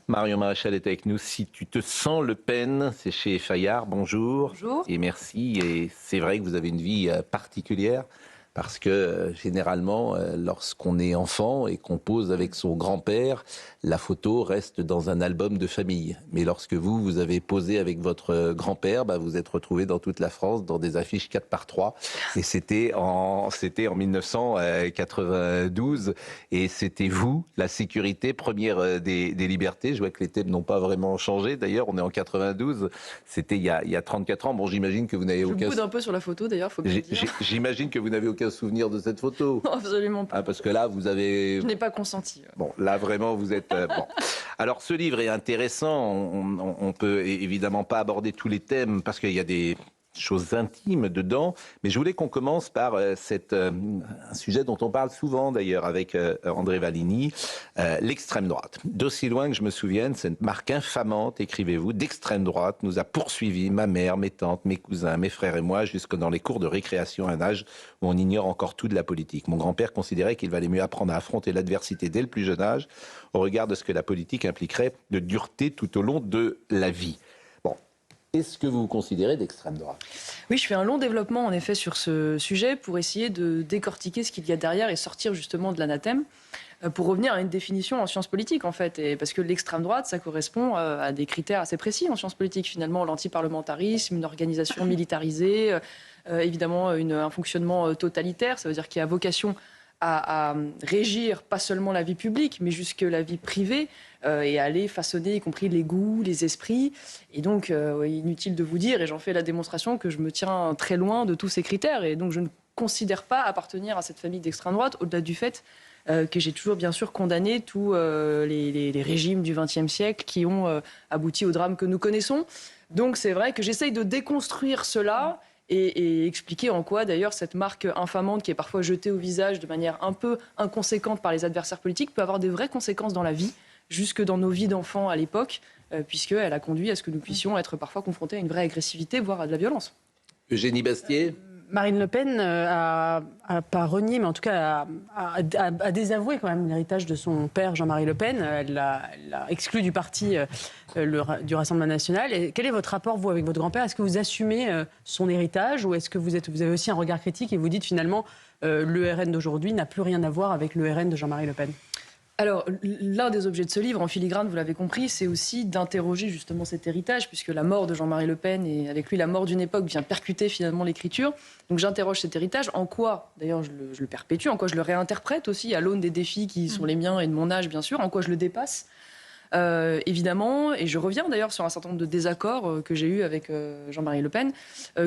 Marion Maréchal est avec nous. Si tu te sens Le Pen, c'est chez Fayard. Bonjour. Bonjour. Et merci. Et c'est vrai que vous avez une vie particulière parce que généralement, lorsqu'on est enfant et qu'on pose avec son grand-père, la photo reste dans un album de famille. Mais lorsque vous avez posé avec votre grand-père, vous êtes retrouvé dans toute la France dans des affiches 4x3. Et c'était en 1992. Et c'était vous, la sécurité première des libertés. Je vois que les thèmes n'ont pas vraiment changé. D'ailleurs, on est en 92. C'était il y a 34 ans. Bon, j'imagine que vous n'avez aucun... Je boude un peu sur la photo d'ailleurs, faut bien le dire. J'imagine que vous n'avez aucun souvenir de cette photo. Non, absolument pas. Ah, parce que là, vous avez... Je n'ai pas consenti. Bon, là, vraiment, vous êtes... bon. Alors, ce livre est intéressant. On peut évidemment pas aborder tous les thèmes parce qu'il y a des choses intimes dedans. Mais je voulais qu'on commence par un sujet dont on parle souvent, d'ailleurs, avec André Valigny, l'extrême droite. D'aussi loin que je me souvienne, cette marque infamante, écrivez-vous, d'extrême droite nous a poursuivis, ma mère, mes tantes, mes cousins, mes frères et moi, jusque dans les cours de récréation à un âge où on ignore encore tout de la politique. Mon grand-père considérait qu'il valait mieux apprendre à affronter l'adversité dès le plus jeune âge, au regard de ce que la politique impliquerait de dureté tout au long de la vie. Bon, est-ce que vous vous considérez d'extrême droite ? Oui, je fais un long développement en effet sur ce sujet pour essayer de décortiquer ce qu'il y a derrière et sortir justement de l'anathème, pour revenir à une définition en sciences politiques en fait. Et parce que l'extrême droite, ça correspond à des critères assez précis en sciences politiques finalement, l'antiparlementarisme, une organisation militarisée, évidemment un fonctionnement totalitaire, ça veut dire qu'il y a vocation à régir pas seulement la vie publique, mais jusque la vie privée, et à aller façonner y compris les goûts, les esprits. Et donc, inutile de vous dire, et j'en fais la démonstration, que je me tiens très loin de tous ces critères. Et donc, je ne considère pas appartenir à cette famille d'extrême droite, au-delà du fait que j'ai toujours, bien sûr, condamné tous les régimes du XXe siècle qui ont abouti au drame que nous connaissons. Donc, c'est vrai que j'essaye de déconstruire cela et expliquer en quoi, d'ailleurs, cette marque infamante qui est parfois jetée au visage de manière un peu inconséquente par les adversaires politiques peut avoir des vraies conséquences dans la vie, jusque dans nos vies d'enfants à l'époque, puisqu'elle a conduit à ce que nous puissions être parfois confrontés à une vraie agressivité, voire à de la violence. Eugénie Bastier ? Marine Le Pen a pas renié, mais en tout cas a désavoué quand même l'héritage de son père Jean-Marie Le Pen. Elle l'a exclu du parti du Rassemblement national. Et quel est votre rapport, vous, avec votre grand-père ? Est-ce que vous assumez son héritage ou est-ce que vous avez aussi un regard critique et vous dites finalement le RN d'aujourd'hui n'a plus rien à voir avec le RN de Jean-Marie Le Pen ? Alors, l'un des objets de ce livre, en filigrane, vous l'avez compris, c'est aussi d'interroger justement cet héritage, puisque la mort de Jean-Marie Le Pen et avec lui la mort d'une époque vient percuter finalement l'écriture. Donc j'interroge cet héritage, en quoi, d'ailleurs je le perpétue, en quoi je le réinterprète aussi à l'aune des défis qui sont les miens et de mon âge bien sûr, en quoi je le dépasse. Évidemment, et je reviens d'ailleurs sur un certain nombre de désaccords que j'ai eus avec Jean-Marie Le Pen,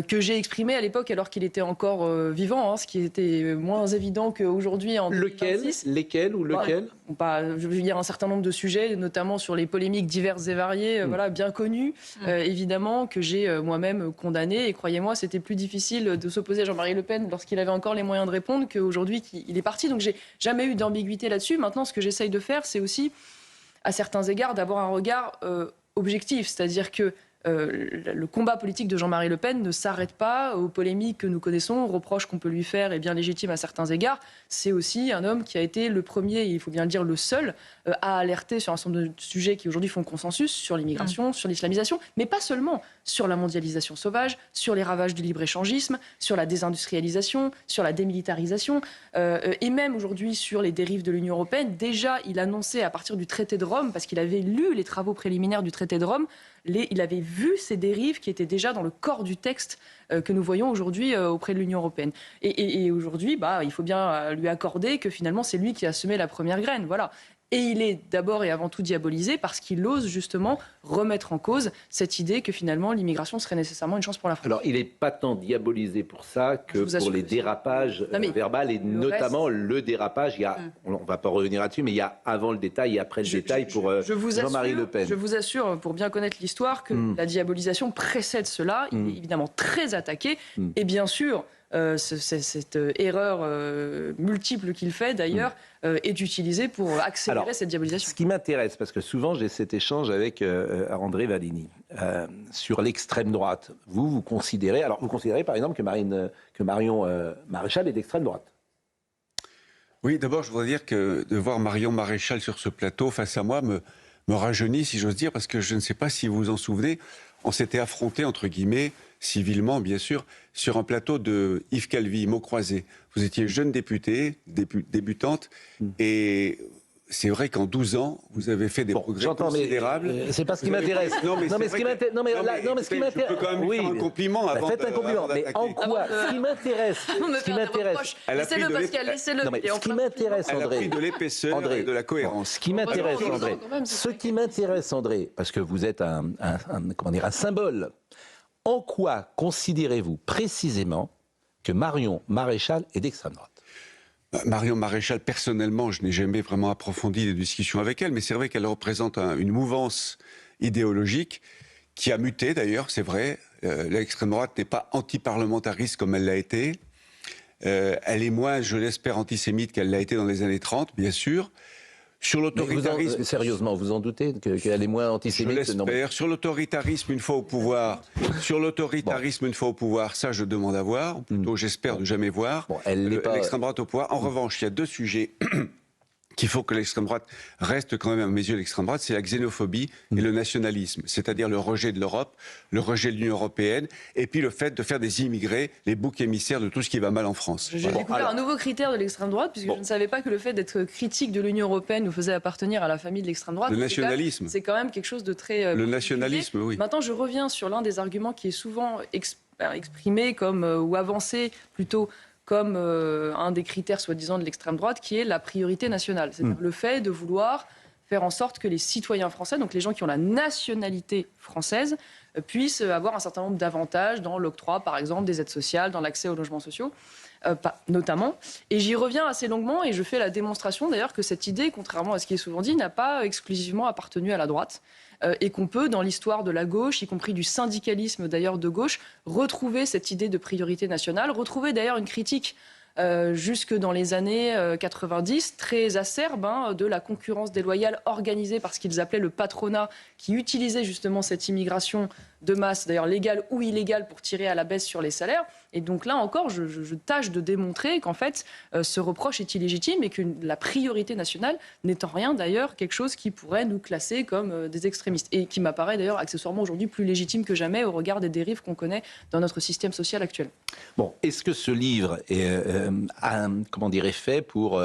que j'ai exprimés à l'époque alors qu'il était encore vivant, ce qui était moins évident qu'aujourd'hui en 2026. Lesquels ou lequel ? Je veux dire un certain nombre de sujets, notamment sur les polémiques diverses et variées, bien connues, évidemment, que j'ai moi-même condamnées. Et croyez-moi, c'était plus difficile de s'opposer à Jean-Marie Le Pen lorsqu'il avait encore les moyens de répondre qu'aujourd'hui qu'il est parti. Donc j'ai jamais eu d'ambiguïté là-dessus. Maintenant, ce que j'essaye de faire, c'est aussi, à certains égards, d'avoir un regard objectif. C'est-à-dire que le combat politique de Jean-Marie Le Pen ne s'arrête pas aux polémiques que nous connaissons, aux reproches qu'on peut lui faire, et bien légitimes à certains égards. C'est aussi un homme qui a été le premier, et il faut bien le dire le seul, à alerter sur un certain nombre de sujets qui aujourd'hui font consensus, sur l'immigration, sur l'islamisation, mais pas seulement, sur la mondialisation sauvage, sur les ravages du libre-échangisme, sur la désindustrialisation, sur la démilitarisation, et même aujourd'hui sur les dérives de l'Union européenne. Déjà, il annonçait à partir du traité de Rome, parce qu'il avait lu les travaux préliminaires du traité de Rome, il avait vu ces dérives qui étaient déjà dans le corps du texte que nous voyons aujourd'hui auprès de l'Union européenne. Et aujourd'hui, il faut bien lui accorder que finalement, c'est lui qui a semé la première graine. Voilà. Et il est d'abord et avant tout diabolisé parce qu'il ose justement remettre en cause cette idée que finalement l'immigration serait nécessairement une chance pour la France. Alors il n'est pas tant diabolisé pour ça que pour les dérapages verbaux et notamment le dérapage. On ne va pas revenir là-dessus, mais il y a avant le détail et après le détail pour Jean-Marie Le Pen. Je vous assure, pour bien connaître l'histoire, que la diabolisation précède cela. Il est évidemment très attaqué. Et bien sûr, cette erreur multiple qu'il fait d'ailleurs est utilisée pour accélérer cette diabolisation. Ce qui m'intéresse, parce que souvent j'ai cet échange avec André Valigny sur l'extrême droite. Vous considérez par exemple que Marion Maréchal est d'extrême droite. Oui, d'abord je voudrais dire que de voir Marion Maréchal sur ce plateau face à moi me me rajeunit, si j'ose dire, parce que je ne sais pas si vous vous en souvenez, on s'était affrontés, entre guillemets, civilement, bien sûr, sur un plateau de Yves Calvi, mots croisés. Vous étiez jeune députée, débutante, et c'est vrai qu'en 12 ans, vous avez fait des progrès considérables. C'est pas ce qui m'intéresse. Non, mais ce qui m'intéresse. je peux quand même lui faire un compliment avant faites un compliment. Mais en quoi ce qui m'intéresse, Laissez-le, Pascal, laissez-le. Ce qui m'intéresse, elle a André, pris de l'épaisseur et de la cohérence. Ce qui m'intéresse, André, parce que vous êtes un symbole. En quoi considérez-vous précisément que Marion Maréchal est d'extrême droite? Marion Maréchal, personnellement, je n'ai jamais vraiment approfondi les discussions avec elle, mais c'est vrai qu'elle représente une mouvance idéologique qui a muté d'ailleurs, c'est vrai. L'extrême droite n'est pas anti-parlementariste comme elle l'a été. Elle est moins, je l'espère, antisémite qu'elle l'a été dans les années 30, bien sûr. Sur l'autoritarisme... Sérieusement, vous en doutez qu'elle est moins antisémite? Je l'espère. Sur l'autoritarisme, une fois au pouvoir, ça je demande à voir, ou plutôt j'espère de jamais voir, l'extrême droite au pouvoir. En revanche, il y a deux sujets qu'il faut que l'extrême droite reste quand même à mes yeux l'extrême droite, c'est la xénophobie et le nationalisme, c'est-à-dire le rejet de l'Europe, le rejet de l'Union européenne, et puis le fait de faire des immigrés les boucs émissaires de tout ce qui va mal en France. J'ai découvert un nouveau critère de l'extrême droite, puisque je ne savais pas que le fait d'être critique de l'Union européenne nous faisait appartenir à la famille de l'extrême droite. Le nationalisme. C'est quand même quelque chose de très... le nationalisme, oui. Maintenant, je reviens sur l'un des arguments qui est souvent exprimé comme, ou avancé plutôt comme un des critères soi-disant de l'extrême droite, qui est la priorité nationale. C'est-à-dire le fait de vouloir faire en sorte que les citoyens français, donc les gens qui ont la nationalité française, puissent avoir un certain nombre d'avantages dans l'octroi, par exemple, des aides sociales, dans l'accès aux logements sociaux, notamment. Et j'y reviens assez longuement, et je fais la démonstration d'ailleurs que cette idée, contrairement à ce qui est souvent dit, n'a pas exclusivement appartenu à la droite. Et qu'on peut, dans l'histoire de la gauche, y compris du syndicalisme d'ailleurs de gauche, retrouver cette idée de priorité nationale, retrouver d'ailleurs une critique jusque dans les années 90, très acerbe, de la concurrence déloyale organisée par ce qu'ils appelaient le patronat, qui utilisait justement cette immigration de masse, d'ailleurs légale ou illégale, pour tirer à la baisse sur les salaires. Et donc là encore, je tâche de démontrer qu'en fait, ce reproche est illégitime et que la priorité nationale n'est en rien d'ailleurs quelque chose qui pourrait nous classer comme des extrémistes. Et qui m'apparaît d'ailleurs accessoirement aujourd'hui plus légitime que jamais au regard des dérives qu'on connaît dans notre système social actuel. Bon, est-ce que ce livre est fait pour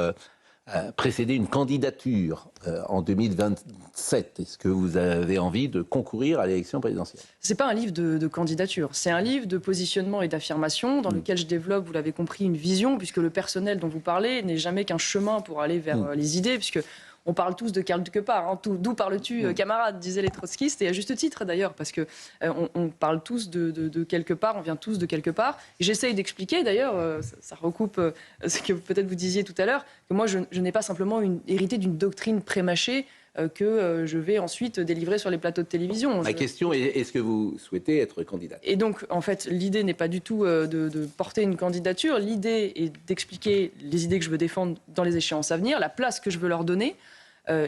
précéder une candidature en 2027? Est-ce que vous avez envie de concourir à l'élection présidentielle? C'est pas un livre de candidature, c'est un livre de positionnement et d'affirmation dans lequel je développe, vous l'avez compris, une vision, puisque le personnel dont vous parlez n'est jamais qu'un chemin pour aller vers les idées, puisque on parle tous de quelque part. D'où parles-tu, camarade, disaient les trotskistes, et à juste titre d'ailleurs, parce que on parle tous de quelque part, on vient tous de quelque part. Et j'essaye d'expliquer d'ailleurs, ça recoupe ce que peut-être vous disiez tout à l'heure, que moi je n'ai pas simplement hérité d'une doctrine prémâchée que je vais ensuite délivrer sur les plateaux de télévision. La question est, est-ce que vous souhaitez être candidate? Et donc, en fait, l'idée n'est pas du tout de porter une candidature. L'idée est d'expliquer les idées que je veux défendre dans les échéances à venir, la place que je veux leur donner.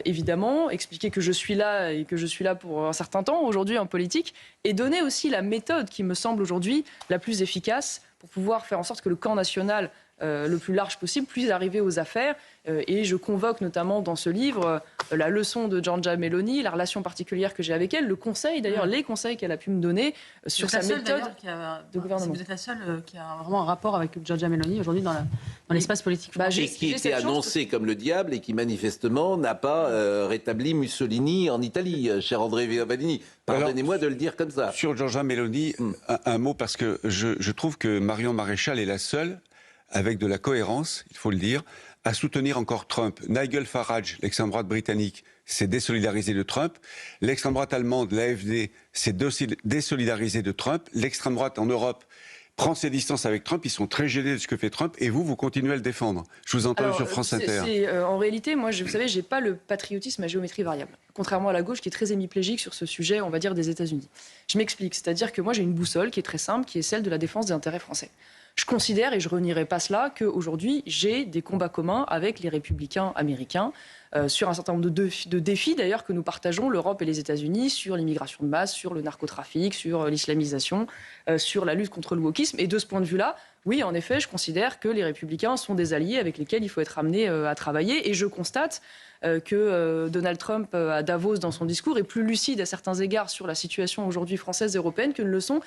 Évidemment, expliquer que je suis là et que je suis là pour un certain temps aujourd'hui en politique, et donner aussi la méthode qui me semble aujourd'hui la plus efficace pour pouvoir faire en sorte que le camp national le plus large possible puisse arriver aux affaires. Et je convoque notamment dans ce livre la leçon de Giorgia Meloni, la relation particulière que j'ai avec elle, le conseil d'ailleurs, les conseils qu'elle a pu me donner sur sa méthode de gouvernement. Vous êtes la seule qui a vraiment un rapport avec Giorgia Meloni aujourd'hui dans l'espace politique. Et qui était annoncé comme le diable et qui manifestement n'a pas rétabli Mussolini en Italie, cher André Vanini. Pardonnez-moi de le dire comme ça. Sur Giorgia Meloni, un mot, parce que je trouve que Marion Maréchal est la seule, avec de la cohérence, il faut le dire, à soutenir encore Trump. Nigel Farage, l'extrême droite britannique, s'est désolidarisé de Trump. L'extrême droite allemande, l'AfD, s'est désolidarisée de Trump. L'extrême droite en Europe prend ses distances avec Trump. Ils sont très gênés de ce que fait Trump. Et vous continuez à le défendre. Je vous entends sur France Inter. En réalité, moi, vous savez, j'ai pas le patriotisme à géométrie variable. Contrairement à la gauche qui est très hémiplégique sur ce sujet, on va dire, des États-Unis. Je m'explique. C'est-à-dire que moi, j'ai une boussole qui est très simple, qui est celle de la défense des intérêts français. Je considère, et je renierai pas cela, qu'aujourd'hui, j'ai des combats communs avec les républicains américains, sur un certain nombre de défis d'ailleurs que nous partageons, l'Europe et les États-Unis, sur l'immigration de masse, sur le narcotrafic, sur l'islamisation, sur la lutte contre le wokisme. Et de ce point de vue-là, oui, en effet, je considère que les Républicains sont des alliés avec lesquels il faut être amené à travailler. Et je constate que Donald Trump, à Davos, dans son discours, est plus lucide à certains égards sur la situation aujourd'hui française et européenne que ne le sont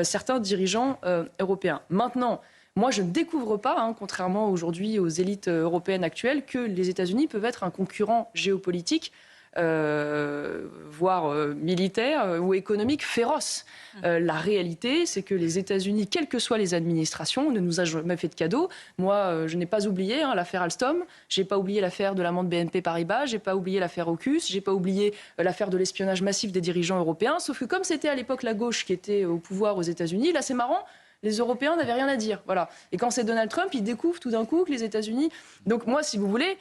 certains dirigeants européens. Maintenant, moi, je ne découvre pas, contrairement aujourd'hui aux élites européennes actuelles, que les États-Unis peuvent être un concurrent géopolitique, voire militaire ou économique féroce. La réalité, c'est que les États-Unis, quelles que soient les administrations, ne nous a jamais fait de cadeau. Moi, je n'ai pas oublié l'affaire Alstom, je n'ai pas oublié l'affaire de l'amende BNP Paribas, je n'ai pas oublié l'affaire AUKUS, je n'ai pas oublié l'affaire de l'espionnage massif des dirigeants européens, sauf que comme c'était à l'époque la gauche qui était au pouvoir aux États-Unis, là c'est marrant, les Européens n'avaient rien à dire. Voilà. Et quand c'est Donald Trump, il découvre tout d'un coup que les États-Unis... Donc moi, si vous voulez,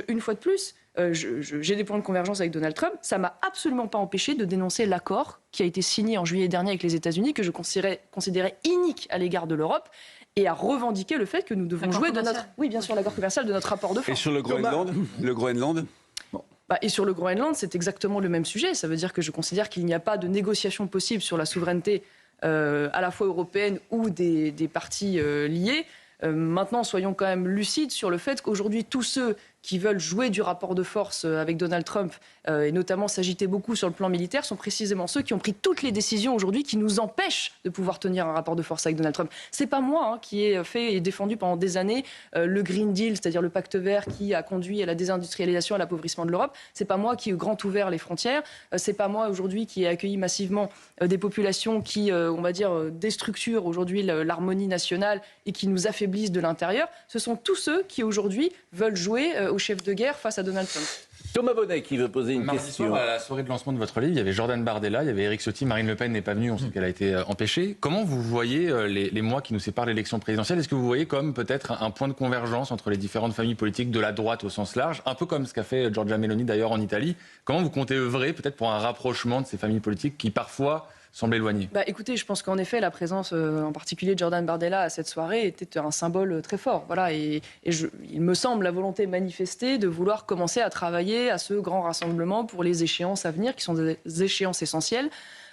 une fois de plus, j'ai des points de convergence avec Donald Trump. Ça ne m'a absolument pas empêché de dénoncer l'accord qui a été signé en juillet dernier avec les États-Unis, que je considérais inique à l'égard de l'Europe, et à revendiquer le fait que nous devons jouer de notre... Oui, bien sûr, l'accord commercial, de notre rapport de force. Et sur le Groenland, Et sur le Groenland, c'est exactement le même sujet. Ça veut dire que je considère qu'il n'y a pas de négociation possible sur la souveraineté à la fois européenne ou des parties liées. Maintenant, soyons quand même lucides sur le fait qu'aujourd'hui, tous ceux qui veulent jouer du rapport de force avec Donald Trump, et notamment s'agiter beaucoup sur le plan militaire, sont précisément ceux qui ont pris toutes les décisions aujourd'hui qui nous empêchent de pouvoir tenir un rapport de force avec Donald Trump. C'est pas moi qui ai fait et défendu pendant des années le Green Deal, c'est-à-dire le pacte vert qui a conduit à la désindustrialisation, à l'appauvrissement de l'Europe. C'est pas moi qui ai grand ouvert les frontières. C'est pas moi aujourd'hui qui ai accueilli massivement des populations qui, on va dire, déstructurent aujourd'hui l'harmonie nationale et qui nous affaiblissent de l'intérieur. Ce sont tous ceux qui aujourd'hui veulent jouer au chef de guerre face à Donald Trump. Thomas Bonnet qui veut poser une Mardi question. soir, à la soirée de lancement de votre livre, il y avait Jordan Bardella, il y avait Éric Ciotti, Marine Le Pen n'est pas venue, on sait qu'elle a été empêchée. Comment vous voyez les mois qui nous séparent de l'élection présidentielle? Est-ce que vous voyez comme peut-être un point de convergence entre les différentes familles politiques de la droite au sens large, un peu comme ce qu'a fait Giorgia Meloni d'ailleurs en Italie? Comment vous comptez œuvrer peut-être pour un rapprochement de ces familles politiques qui parfois semble éloigné? Écoutez, je pense qu'en effet, la présence en particulier de Jordan Bardella à cette soirée était un symbole très fort. Voilà, il me semble la volonté manifestée de vouloir commencer à travailler à ce grand rassemblement pour les échéances à venir, qui sont des échéances essentielles,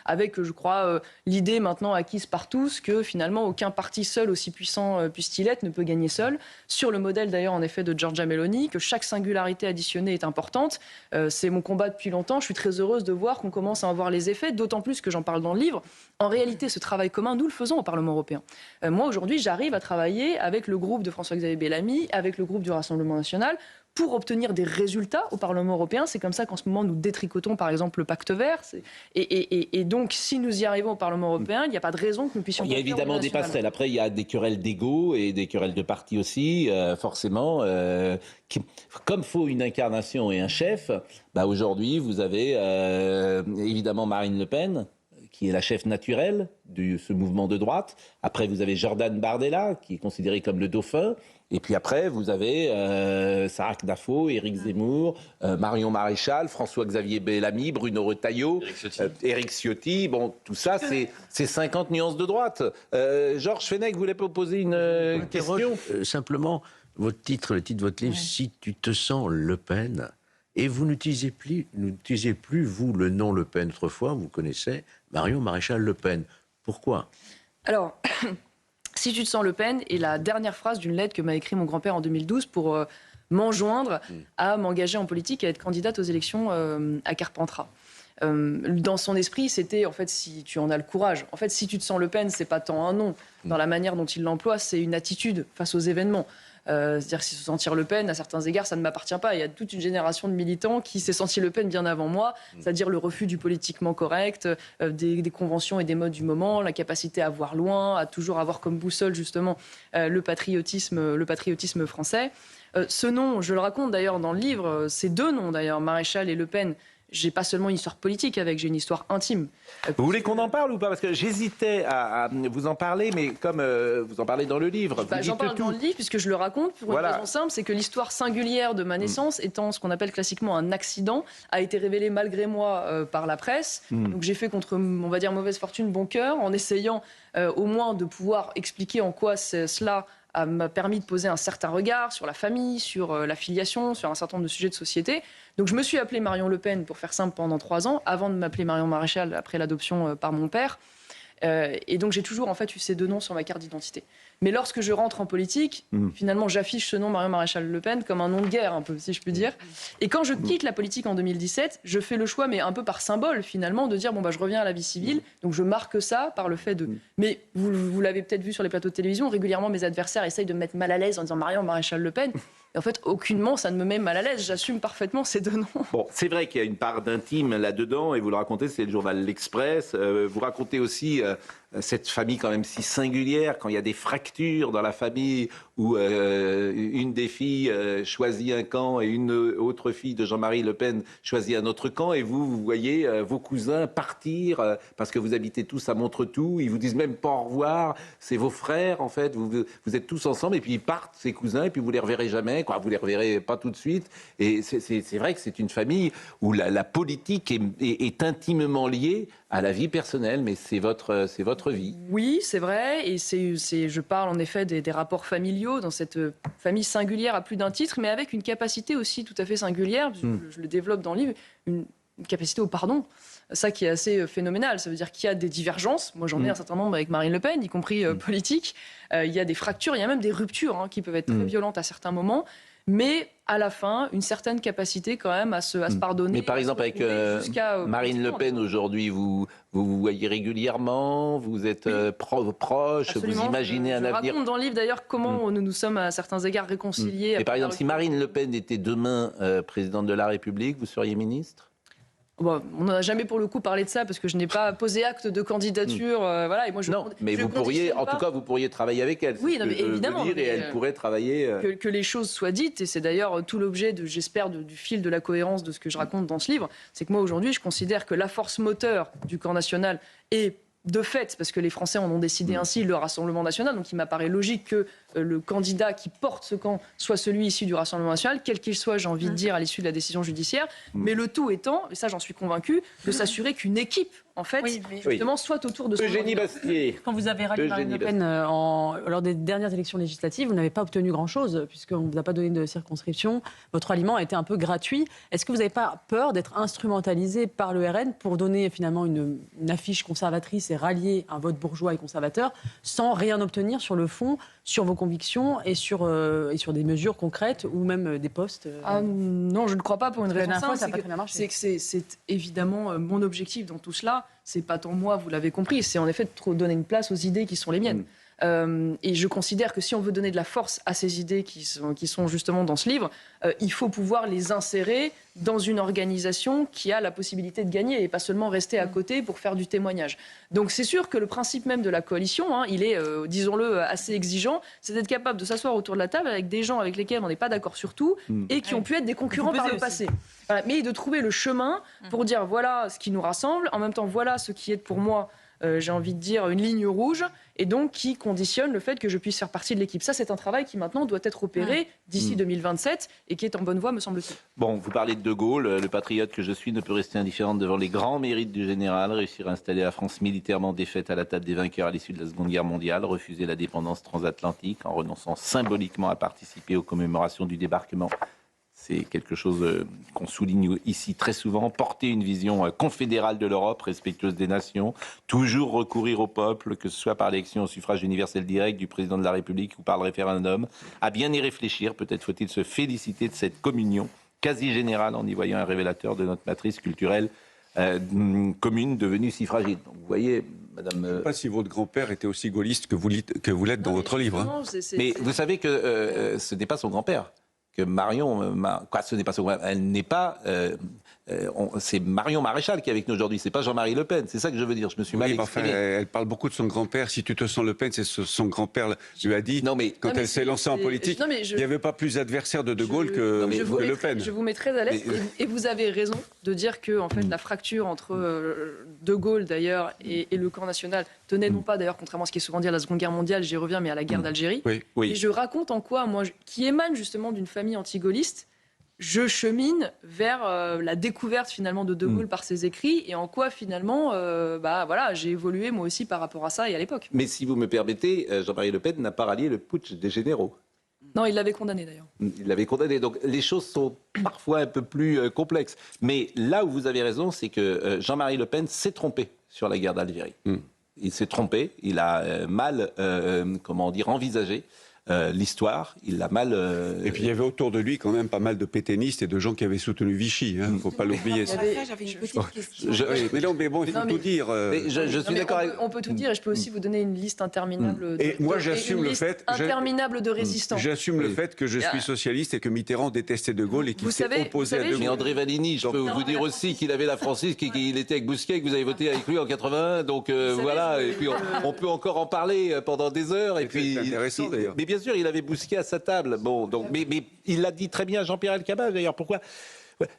avec, je crois, l'idée maintenant acquise par tous que finalement aucun parti seul, aussi puissant puisse-t-il être, ne peut gagner seul. Sur le modèle d'ailleurs en effet de Giorgia Meloni, que chaque singularité additionnée est importante. C'est mon combat depuis longtemps. Je suis très heureuse de voir qu'on commence à en voir les effets, d'autant plus que j'en parle dans le livre. En réalité, ce travail commun, nous le faisons au Parlement européen. Moi, aujourd'hui, j'arrive à travailler avec le groupe de François-Xavier Bellamy, avec le groupe du Rassemblement national, pour obtenir des résultats au Parlement européen. C'est comme ça qu'en ce moment, nous détricotons, par exemple, le pacte vert. Et donc, si nous y arrivons au Parlement européen, il n'y a pas de raison que nous puissions... Il y a évidemment des passerelles. Après, il y a des querelles d'ego et des querelles de parti aussi, forcément. Comme faut une incarnation et un chef, aujourd'hui, vous avez évidemment Marine Le Pen, qui est la chef naturelle de ce mouvement de droite. Après, vous avez Jordan Bardella, qui est considéré comme le dauphin. Et puis après, vous avez Sarah Knafo, Éric Zemmour, Marion Maréchal, François-Xavier Bellamy, Bruno Retailleau, Éric Ciotti. Bon, tout ça, c'est 50 nuances de droite. Georges Fenech voulait poser une question. Simplement, le titre de votre livre, Si tu te sens Le Pen, et vous n'utilisiez plus, vous, le nom Le Pen. Autrefois, vous connaissez Marion Maréchal Le Pen. Pourquoi? Alors... Si tu te sens Le Pen est la dernière phrase d'une lettre que m'a écrit mon grand-père en 2012 pour m'enjoindre à m'engager en politique et à être candidate aux élections à Carpentras. Dans son esprit, c'était en fait si tu en as le courage. En fait, si tu te sens Le Pen, c'est pas tant un nom. Dans la manière dont il l'emploie, c'est une attitude face aux événements. C'est-à-dire si se sentir Le Pen, à certains égards, ça ne m'appartient pas. Il y a toute une génération de militants qui s'est senti Le Pen bien avant moi, c'est-à-dire le refus du politiquement correct, des conventions et des modes du moment, la capacité à voir loin, à toujours avoir comme boussole justement le patriotisme français. Ce nom, je le raconte d'ailleurs dans le livre, ces deux noms d'ailleurs, Maréchal et Le Pen, j'ai pas seulement une histoire politique avec, j'ai une histoire intime. Vous voulez qu'on en parle ou pas? Parce que j'hésitais à vous en parler, mais comme vous en parlez dans le livre... J'en parle dans le livre puisque je le raconte pour une raison simple, c'est que l'histoire singulière de ma naissance, étant ce qu'on appelle classiquement un accident, a été révélée malgré moi par la presse. Donc j'ai fait contre, on va dire, mauvaise fortune, bon cœur, en essayant au moins de pouvoir expliquer en quoi cela m'a permis de poser un certain regard sur la famille, sur la filiation, sur un certain nombre de sujets de société. Donc je me suis appelée Marion Le Pen, pour faire simple, pendant 3 ans, avant de m'appeler Marion Maréchal après l'adoption par mon père. Et donc j'ai toujours en fait eu ces 2 noms sur ma carte d'identité. Mais lorsque je rentre en politique, finalement j'affiche ce nom Marion Maréchal Le Pen comme un nom de guerre un peu, si je puis dire. Et quand je quitte la politique en 2017, je fais le choix, mais un peu par symbole finalement, de dire bon bah je reviens à la vie civile. Donc je marque ça par le fait de. Mais vous l'avez peut-être vu sur les plateaux de télévision, régulièrement mes adversaires essayent de me mettre mal à l'aise en disant Marion Maréchal Le Pen. Et en fait, aucunement, ça ne me met mal à l'aise. J'assume parfaitement ces 2 noms. Bon, c'est vrai qu'il y a une part d'intime là-dedans, et vous le racontez, c'est le journal L'Express. Vous racontez aussi cette famille quand même si singulière, quand il y a des fractures dans la famille, où une des filles choisit un camp et une autre fille de Jean-Marie Le Pen choisit un autre camp, et vous voyez vos cousins partir, parce que vous habitez tous à Montretout, ils vous disent même pas au revoir, c'est vos frères en fait, vous êtes tous ensemble, et puis ils partent, ces cousins, et puis vous les reverrez jamais, quoi, vous les reverrez pas tout de suite, et c'est vrai que c'est une famille où la politique est intimement liée à la vie personnelle, mais c'est votre vie. Oui, c'est vrai, et je parle en effet des rapports familiaux dans cette famille singulière à plus d'un titre, mais avec une capacité aussi tout à fait singulière, je le développe dans le livre, une capacité au pardon. Ça qui est assez phénoménal, ça veut dire qu'il y a des divergences, moi j'en ai un certain nombre avec Marine Le Pen, y compris politiques, il y a des fractures, il y a même des ruptures qui peuvent être très violentes à certains moments, mais à la fin, une certaine capacité quand même à se pardonner. Mais par exemple, avec Marine Le Pen aujourd'hui, vous voyez régulièrement, vous êtes proche, Absolument. Vous imaginez un avenir. Je raconte dans le livre d'ailleurs comment nous sommes à certains égards réconciliés. Et par exemple, si Marine Le Pen était demain présidente de la République, vous seriez ministre ? Bon, on n'a jamais pour le coup parlé de ça parce que je n'ai pas posé acte de candidature. Voilà, et moi non, mais vous pourriez, en tout cas, vous pourriez travailler avec elle. Oui, non, mais évidemment. Et elle pourrait travailler. Que les choses soient dites, et c'est d'ailleurs tout l'objet, j'espère, du fil de la cohérence de ce que je raconte dans ce livre. C'est que moi, aujourd'hui, je considère que la force moteur du camp national est de fait, parce que les Français en ont décidé ainsi, le Rassemblement national. Donc il m'apparaît logique que le candidat qui porte ce camp soit celui issu du Rassemblement national, quel qu'il soit, j'ai envie de dire, à l'issue de la décision judiciaire. Mais le tout étant, et ça j'en suis convaincu, de s'assurer qu'une équipe, en fait, justement, soit autour de son Eugénie candidat. Bastier. Quand vous avez rallié Marine Le Pen lors des dernières élections législatives, vous n'avez pas obtenu grand-chose, puisqu'on ne vous a pas donné de circonscription. Votre alliement a été un peu gratuit. Est-ce que vous n'avez pas peur d'être instrumentalisé par le RN pour donner finalement une affiche conservatrice et rallier un vote bourgeois et conservateur sans rien obtenir sur le fond, sur vos convictions et sur des mesures concrètes ou même des postes Non, je ne crois pas, pour une raison simple. Ça n'a pas très bien marché. C'est que c'est évidemment mon objectif dans tout cela. C'est pas tant moi, vous l'avez compris, c'est en effet de trop donner une place aux idées qui sont les miennes. Et je considère que si on veut donner de la force à ces idées qui sont justement dans ce livre, il faut pouvoir les insérer dans une organisation qui a la possibilité de gagner et pas seulement rester à côté pour faire du témoignage. Donc c'est sûr que le principe même de la coalition, il est, disons-le, assez exigeant, c'est d'être capable de s'asseoir autour de la table avec des gens avec lesquels on n'est pas d'accord sur tout et qui ont pu être des concurrents par le passé. Voilà, mais de trouver le chemin pour dire voilà ce qui nous rassemble, en même temps voilà ce qui est pour moi, j'ai envie de dire, une ligne rouge, et donc qui conditionne le fait que je puisse faire partie de l'équipe. Ça, c'est un travail qui maintenant doit être opéré d'ici 2027 et qui est en bonne voie, me semble-t-il. Bon, vous parlez de De Gaulle, le patriote que je suis ne peut rester indifférent devant les grands mérites du général, réussir à installer la France militairement défaite à la table des vainqueurs à l'issue de la Seconde Guerre mondiale, refuser la dépendance transatlantique en renonçant symboliquement à participer aux commémorations du débarquement. C'est quelque chose qu'on souligne ici très souvent. Porter une vision confédérale de l'Europe, respectueuse des nations. Toujours recourir au peuple, que ce soit par l'élection au suffrage universel direct du président de la République ou par le référendum. À bien y réfléchir, peut-être faut-il se féliciter de cette communion quasi générale en y voyant un révélateur de notre matrice culturelle commune devenue si fragile. Donc, vous voyez, madame... Je ne sais pas si votre grand-père était aussi gaulliste que vous l'êtes dans votre livre. Mais vous savez que ce n'est pas son grand-père. Que Marion, ce n'est pas elle n'est pas. C'est Marion Maréchal qui est avec nous aujourd'hui. C'est pas Jean-Marie Le Pen. C'est ça que je veux dire. Je me suis mal exprimé. Enfin, elle parle beaucoup de son grand-père. Si tu te sens Le Pen, c'est son grand-père lui a dit. Quand elle s'est lancée en politique, il n'y avait pas plus adversaire de Gaulle que Le Pen. Je vous mets très à l'aise. Et vous avez raison de dire que en fait la fracture entre De Gaulle d'ailleurs et le camp national tenait non pas d'ailleurs, contrairement à ce qui est souvent dit, à la Seconde Guerre mondiale. J'y reviens, mais à la guerre d'Algérie. Oui. Et je raconte en quoi moi, qui émane justement d'une famille anti-gaulliste, je chemine vers la découverte finalement de De Gaulle par ses écrits et en quoi finalement j'ai évolué moi aussi par rapport à ça et à l'époque. Mais si vous me permettez, Jean-Marie Le Pen n'a pas rallié le putsch des généraux. Non, il l'avait condamné d'ailleurs. Il l'avait condamné. Donc les choses sont parfois un peu plus complexes. Mais là où vous avez raison, c'est que Jean-Marie Le Pen s'est trompé sur la guerre d'Algérie. Il s'est trompé, il a mal envisagé l'histoire, il l'a mal... Et puis il y avait autour de lui quand même pas mal de pétainistes et de gens qui avaient soutenu Vichy, il ne faut pas l'oublier. J'avais une petite question. Mais bon, il faut tout dire. Je suis d'accord avec... On peut tout dire et je peux aussi vous donner une liste interminable interminable de résistants. J'assume le fait que je suis socialiste et que Mitterrand détestait De Gaulle et qu'il s'est opposé à De Gaulle. Mais André Valigny, je peux vous dire aussi qu'il avait la Francis, qu'il était avec Bousquet, que vous avez voté avec lui en 81. Donc voilà, et puis on peut encore en parler pendant des heures. Et puis, c'est intéressant d'ailleurs. Mais bien sûr, il avait Bousquet à sa table. Bon, donc, mais il l'a dit très bien, Jean-Pierre Elkabbach, d'ailleurs. Pourquoi ?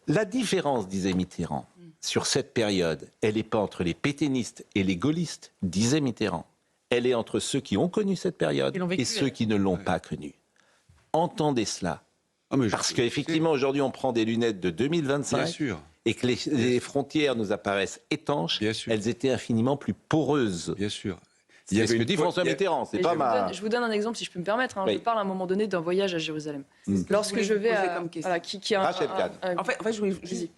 La différence, disait Mitterrand, sur cette période, elle n'est pas entre les pétainistes et les gaullistes, disait Mitterrand. Elle est entre ceux qui ont connu cette période et ceux qui ne l'ont pas connue. Entendez cela. Parce qu'effectivement, aujourd'hui, on prend des lunettes de 2025 Bien sûr. et que les frontières nous apparaissent étanches. Elles étaient infiniment plus poreuses. Bien sûr. Il y avait ce que dit François Mitterrand, c'est pas mal. Je vous donne un exemple, si je peux me permettre. Oui. Je parle à un moment donné d'un voyage à Jérusalem. Lorsque je vais à... Rachel Kahn. En fait, je voulais juste,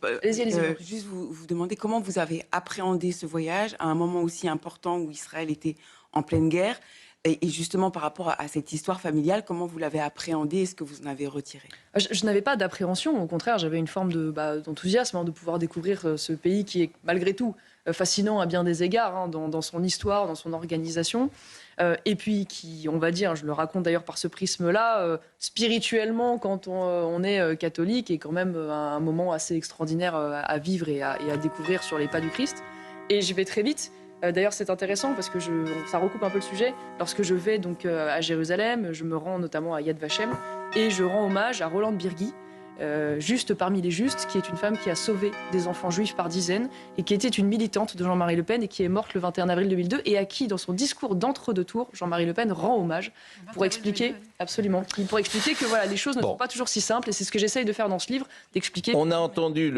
juste vous demander comment vous avez appréhendé ce voyage à un moment aussi important où Israël était en pleine guerre. Et justement, par rapport à cette histoire familiale, comment vous l'avez appréhendée? Est-ce que vous en avez retiré? Je n'avais pas d'appréhension. Au contraire, j'avais une forme d'enthousiasme de pouvoir découvrir ce pays qui est, malgré tout, fascinant à bien des égards, dans son histoire, dans son organisation. Et puis, qui, on va dire, je le raconte d'ailleurs par ce prisme-là, spirituellement, quand on est catholique, est quand même un moment assez extraordinaire à vivre et à découvrir sur les pas du Christ. Et j'y vais très vite. D'ailleurs, c'est intéressant parce que ça recoupe un peu le sujet. Lorsque je vais donc à Jérusalem, je me rends notamment à Yad Vashem et je rends hommage à Rolande Birghi, juste parmi les justes, qui est une femme qui a sauvé des enfants juifs par dizaines et qui était une militante de Jean-Marie Le Pen et qui est morte le 21 avril 2002 et à qui, dans son discours d'entre-deux tours, Jean-Marie Le Pen rend hommage pour expliquer, que voilà, les choses ne sont pas toujours si simples et c'est ce que j'essaye de faire dans ce livre, d'expliquer. On a entendu